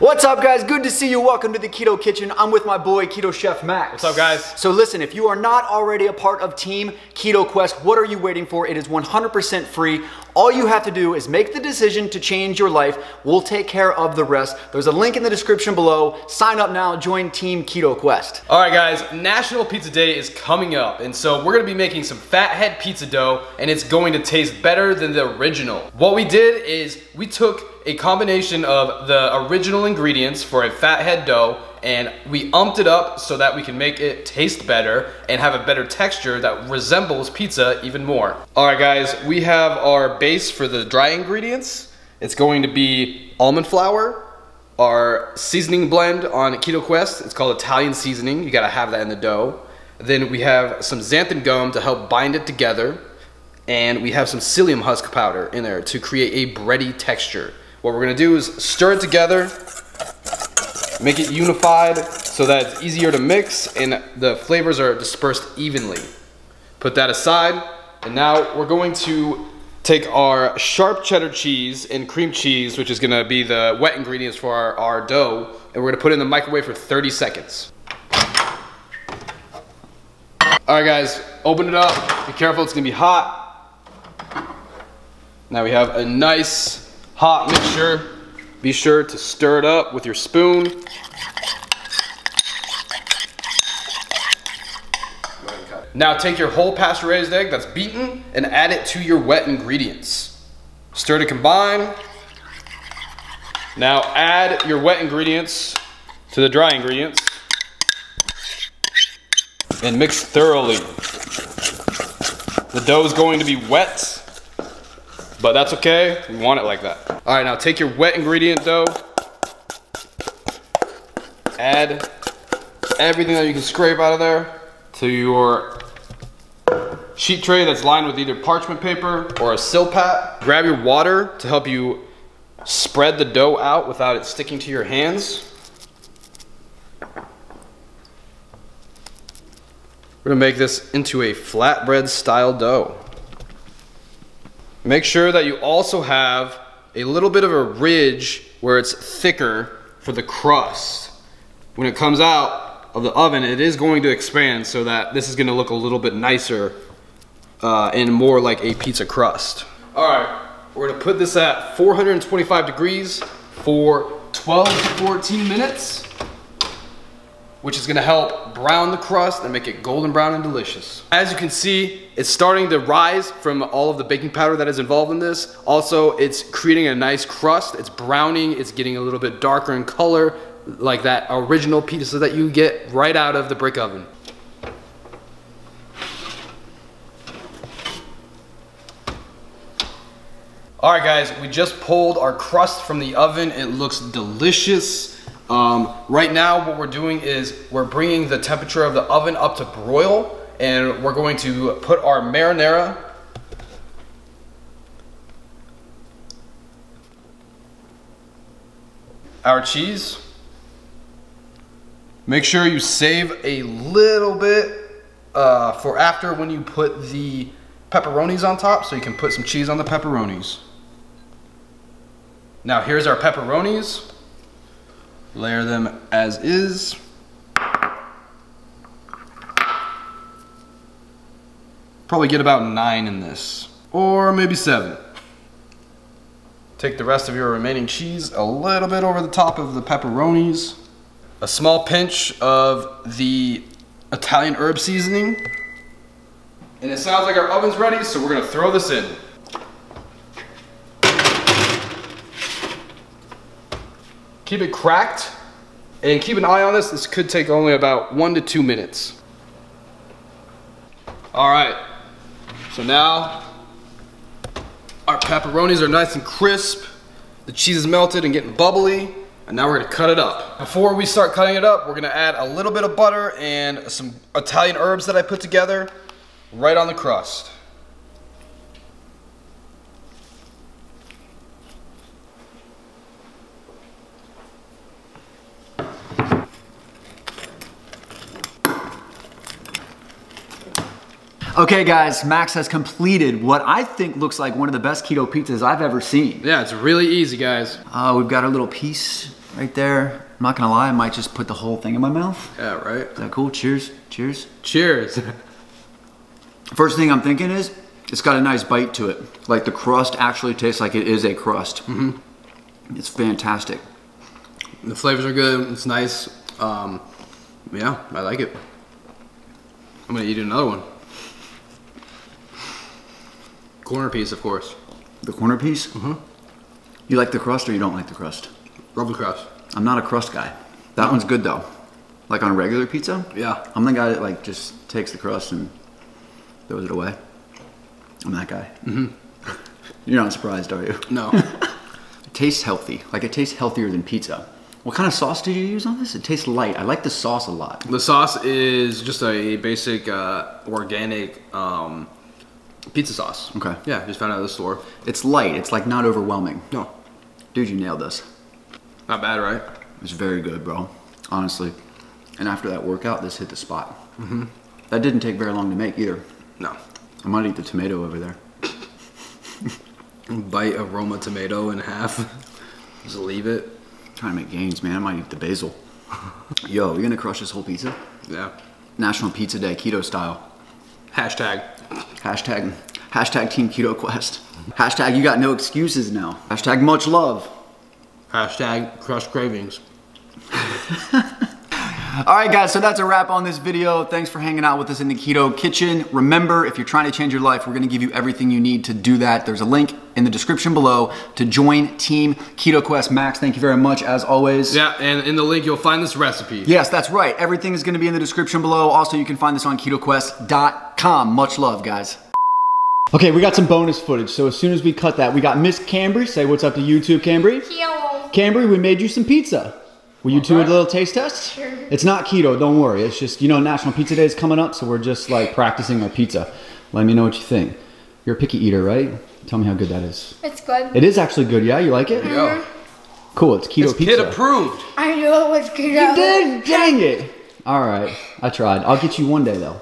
What's up, guys? Good to see you. Welcome to the Keto Kitchen. I'm with my boy, Keto Chef Max. What's up, guys? So listen, if you are not already a part of Team Keto Quest, what are you waiting for? It is 100% free. All you have to do is make the decision to change your life. We'll take care of the rest. There's a link in the description below. Sign up now, join Team Keto Quest. All right, guys, National Pizza Day is coming up, and so we're gonna be making some fathead pizza dough, and it's going to taste better than the original. What we did is we took a combination of the original ingredients for a fathead dough, and we umped it up so that we can make it taste better and have a better texture that resembles pizza even more. All right, guys, we have our base for the dry ingredients. It's going to be almond flour, our seasoning blend on Keto Quest. It's called Italian seasoning. You gotta have that in the dough. Then we have some xanthan gum to help bind it together, and we have some psyllium husk powder in there to create a bready texture. What we're gonna do is stir it together, make it unified so that it's easier to mix and the flavors are dispersed evenly. Put that aside, and now we're going to take our sharp cheddar cheese and cream cheese, which is gonna be the wet ingredients for our dough, and we're gonna put it in the microwave for 30 seconds. All right, guys, open it up. Be careful, it's gonna be hot. Now we have a nice hot mixture. Be sure to stir it up with your spoon. Now take your whole pasture-raised egg that's beaten and add it to your wet ingredients. Stir to combine. Now add your wet ingredients to the dry ingredients and mix thoroughly. The dough is going to be wet, but that's okay, we want it like that. All right, now take your wet ingredient dough, add everything that you can scrape out of there to your sheet tray that's lined with either parchment paper or a Silpat. Grab your water to help you spread the dough out without it sticking to your hands. We're gonna make this into a flatbread style dough. Make sure that you also have a little bit of a ridge where it's thicker for the crust. When it comes out of the oven, it is going to expand so that this is gonna look a little bit nicer and more like a pizza crust. All right, we're gonna put this at 425 degrees for 12 to 14 minutes, which is gonna help brown the crust and make it golden brown and delicious. As you can see, it's starting to rise from all of the baking powder that is involved in this. Also, it's creating a nice crust. It's browning, it's getting a little bit darker in color, like that original pizza that you get right out of the brick oven. All right, guys, we just pulled our crust from the oven. It looks delicious. Right now what we're doing is we're bringing the temperature of the oven up to broil, and we're going to put our marinara, our cheese. Make sure you save a little bit for after when you put the pepperonis on top, so you can put some cheese on the pepperonis. Now here's our pepperonis. Layer them as is. Probably get about 9 in this, or maybe 7. Take the rest of your remaining cheese a little bit over the top of the pepperonis. A small pinch of the Italian herb seasoning. And it sounds like our oven's ready, so we're gonna throw this in. Keep it cracked, and keep an eye on this. This could take only about 1 to 2 minutes. All right, so now our pepperonis are nice and crisp. The cheese is melted and getting bubbly, and now we're gonna cut it up. Before we start cutting it up, we're gonna add a little bit of butter and some Italian herbs that I put together right on the crust. Okay guys, Max has completed what I think looks like one of the best keto pizzas I've ever seen. Yeah, it's really easy, guys. We've got our little piece right there. I'm not gonna lie, I might just put the whole thing in my mouth. Yeah, right. Is that cool? Cheers. Cheers. Cheers. First thing I'm thinking is, it's got a nice bite to it. Like the crust actually tastes like it is a crust. It's fantastic. The flavors are good. It's nice. Yeah, I like it. I'm gonna eat another one. Corner piece, of course. The corner piece? You like the crust or you don't like the crust? Love the crust. I'm not a crust guy. That one's good though. Like on regular pizza? Yeah. I'm the guy that like just takes the crust and throws it away. I'm that guy. You're not surprised, are you? No. It tastes healthy. Like it tastes healthier than pizza. What kind of sauce did you use on this? It tastes light. I like the sauce a lot. The sauce is just a basic organic pizza sauce. Okay. Yeah, just found it at the store. It's light. It's like not overwhelming. No. Dude, you nailed this. Not bad, right? It's very good, bro. Honestly. And after that workout, this hit the spot. That didn't take very long to make either. No. I might eat the tomato over there. Bite a Roma tomato in half. Just leave it. Trying to make gains, man. I might eat the basil. Yo, you gonna crush this whole pizza? Yeah. National Pizza Day, keto style. Hashtag. Hashtag Team Keto Quest. Hashtag you got no excuses now. Hashtag much love. Hashtag crushed cravings. All right, guys, so that's a wrap on this video. Thanks for hanging out with us in the Keto Kitchen. Remember, if you're trying to change your life, we're gonna give you everything you need to do that. There's a link in the description below to join Team Keto Quest. Max, thank you very much, as always. Yeah, and in the link, you'll find this recipe. Yes, that's right. Everything is gonna be in the description below. Also, you can find this on ketoquest.com. Much love, guys. Okay, we got some bonus footage. So as soon as we cut that, we got Miss Cambry. Say what's up to YouTube, Cambry. Hello. Cambry, we made you some pizza. Will you do a little taste test? Sure. It's not keto, don't worry. It's just, you know, National Pizza Day is coming up, so we're just like practicing our pizza. Let me know what you think. You're a picky eater, right? Tell me how good that is. It's good. It is actually good, yeah? You like it? Yeah. Cool, it's keto It's pizza. kid approved. I knew it was good. You did? Dang it. All right, I tried. I'll get you one day though.